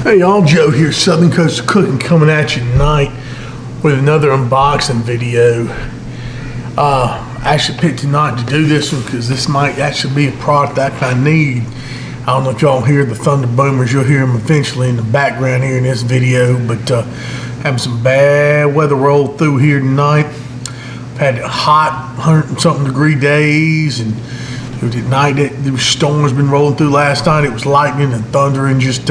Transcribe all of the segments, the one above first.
Hey y'all, Joe here, Southern Coast of Cooking, coming at you tonight with another unboxing video. I actually picked tonight to do this one because this might actually be a product that I need. I don't know if y'all hear the thunder boomers. You'll hear them eventually in the background here in this video, but having some bad weather roll through here tonight. I've had hot 100 and something degree days, and at night there was storms been rolling through last night. It was lightning and thunder and just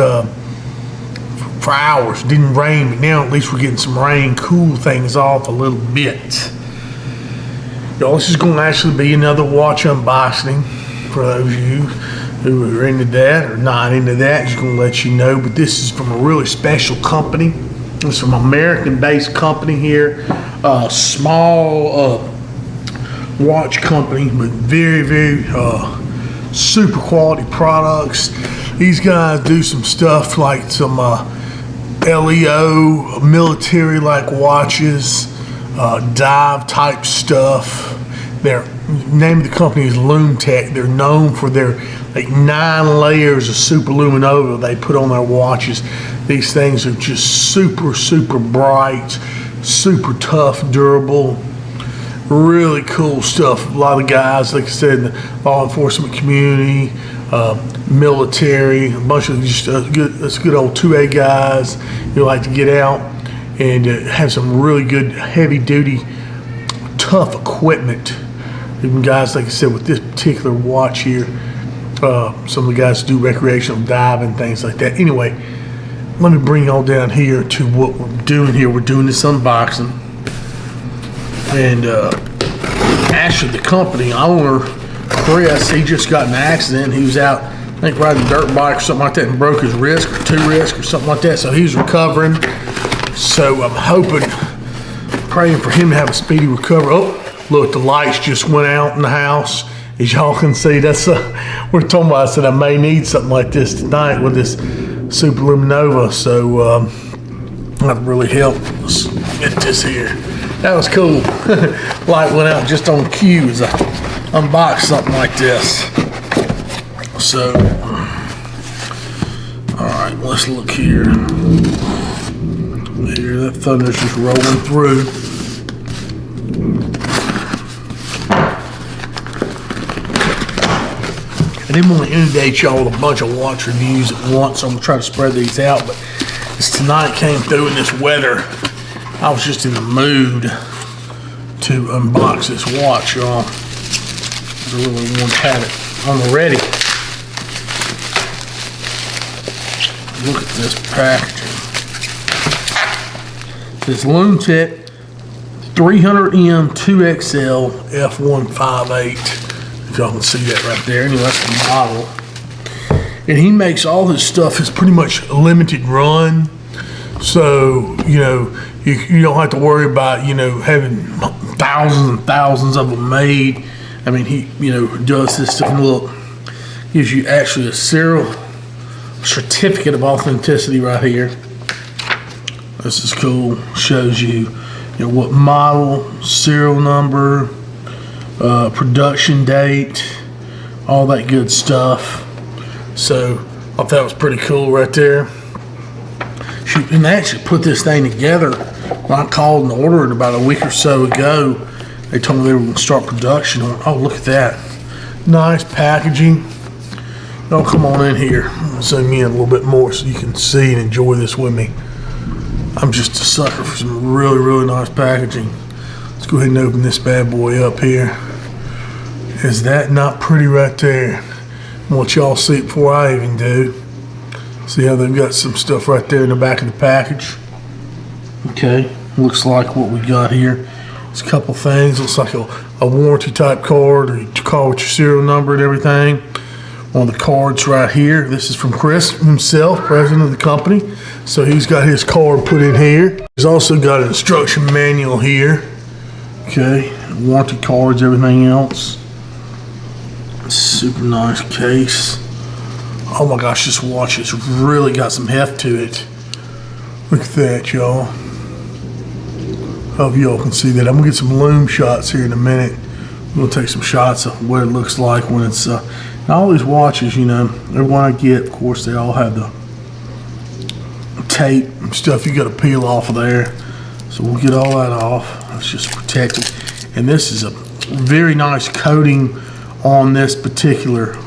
for hours. It didn't rain, but now at least we're getting some rain, cool things off a little bit. Y'all, this is going to actually be another watch unboxing for those of you who are into that or not into that. Just going to let you know, but this is from a really special company. It's from an American-based company here, a small watch company, but very super quality products. These guys do some stuff like some LEO military like watches, dive type stuff. Their name of the company is Lum Tec. They're known for their like 9 layers of super luminova they put on their watches. These things are just super bright, super tough, durable, really cool stuff. A lot of guys, like I said, in the law enforcement community, military, a bunch of just good old 2A guys who like to get out and have some really good heavy duty tough equipment. Even guys, like I said, with this particular watch here, some of the guys do recreational diving, things like that. Anyway, let me bring y'all down here to what we're doing here. We're doing this unboxing, and actually the company owner, Chris, he just got in an accident. He was out, I think, riding a dirt bike or something like that and broke his wrist or 2 wrists or something like that. So he's recovering. So I'm hoping, praying for him to have a speedy recovery. Oh, look, the lights just went out in the house. As y'all can see, that's we're talking about. I said I may need something like this tonight with this super luminova. So that really help. Let's get this here. That was cool. Light went out just on cue as I unboxed something like this. So, all right, let's look here. Here, that thunder's just rolling through. I didn't want to inundate y'all with a bunch of watch reviews at once, so I'm gonna try to spread these out. But as tonight came through in this weather, I was just in the mood to unbox this watch, y'all. I really want to have it on the ready. Look at this packaging. This Lum Tec 300M 2XL F158. If y'all can see that right there. Anyway, that's the model. And he makes all his stuff is pretty much limited run. So, you know, you don't have to worry about, you know, having thousands and thousands of them made. I mean, he, you know, does this stuff. And look, gives you actually a serial certificate of authenticity right here. This is cool. Shows you, you know, what model, serial number, production date, all that good stuff. So I thought that was pretty cool right there. Shoot, and they actually put this thing together when I called and ordered about a week or so ago. They told me they were going to start production on. Oh, look at that. Nice packaging. Y'all come on in here. I'll zoom in a little bit more so you can see and enjoy this with me. I'm just a sucker for some really nice packaging. Let's go ahead and open this bad boy up here. Is that not pretty right there? I want y'all to see it before I even do. See how they've got some stuff right there in the back of the package. Okay, looks like what we got here. It's a couple things. Looks like a warranty type card, or you call with your serial number and everything. One of the cards right here. This is from Chris himself, president of the company. So he's got his card put in here. He's also got an instruction manual here. Okay, warranty cards, everything else. Super nice case. Oh my gosh, this watch has really got some heft to it. Look at that, y'all. Hope y'all can see that. I'm gonna get some loom shots here in a minute. I'm gonna take some shots of what it looks like when it's all these watches, you know, everyone I get, of course, they all have the tape and stuff you got to peel off of there. So we'll get all that off. Let's just protect it. And this is a very nice coating on this particular,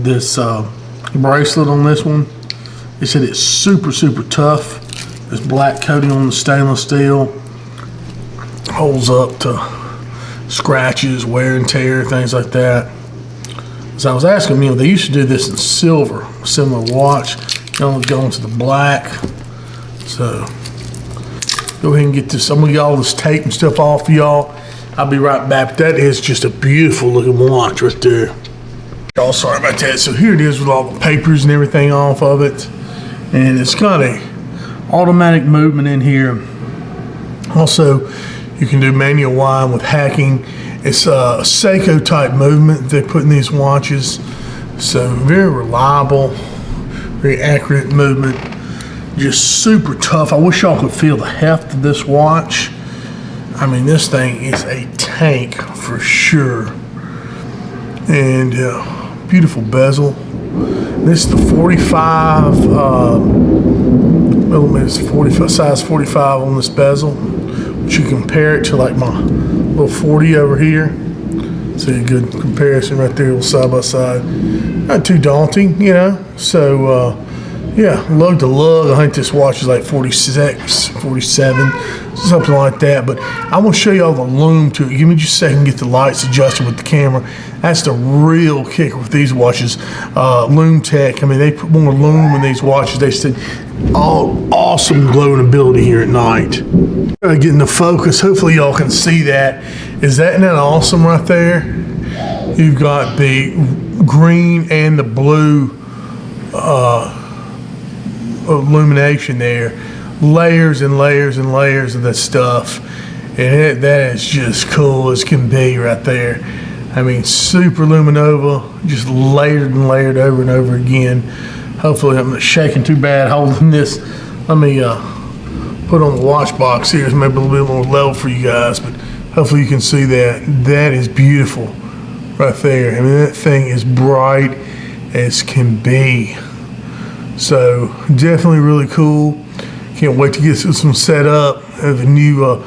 bracelet on this one. They said it's super, super tough. This black coating on the stainless steel holds up to scratches, wear and tear, things like that. So I was asking them, they used to do this in silver, similar watch. Now they're going to the black. So go ahead and get this. I'm gonna get all this tape and stuff off for y'all. I'll be right back. That is just a beautiful looking watch right there. Y'all, sorry about that. So here it is with all the papers and everything off of it. And it's got a automatic movement in here. Also, you can do manual wind with hacking. It's a Seiko type movement they put in these watches. So very reliable, very accurate movement. Just super tough. I wish y'all could feel the heft of this watch. I mean, this thing is a tank for sure. And beautiful bezel. This is the 45 millimeters, 45 size 45 on this bezel. But you compare it to like my little 40 over here. See a good comparison right there, side by side. Not too daunting, you know. So yeah, lug to lug. I think this watch is like 46, 47, something like that. But I'm gonna show y'all the Lum to it. Give me just a second to get the lights adjusted with the camera. That's the real kicker with these watches. Lum Tec. I mean, they put more lume in these watches. They said all awesome glowing ability here at night. Getting the focus. Hopefully y'all can see that. Is that not awesome right there? You've got the green and the blue illumination there, layers and layers and layers of this stuff, and that is just cool as can be right there. I mean, super luminova, just layered and layered over and over again. Hopefully I'm not shaking too bad holding this. Let me put on the watch box here, it's maybe a little bit more level for you guys, but hopefully you can see that. That is beautiful right there. I mean, that thing is bright as can be. So definitely really cool. Can't wait to get some set up. Have a new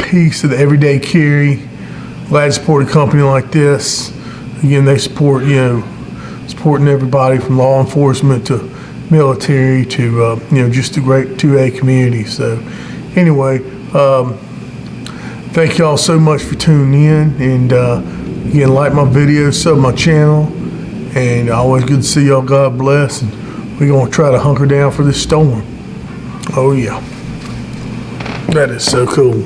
piece of the everyday carry. Glad to support a company like this. Again, they support, supporting everybody from law enforcement to military to just a great 2A community. So anyway, thank y'all so much for tuning in, and again, like my videos, sub my channel, and always good to see y'all. God bless. And we're going to try to hunker down for this storm. Oh yeah. That is so cool.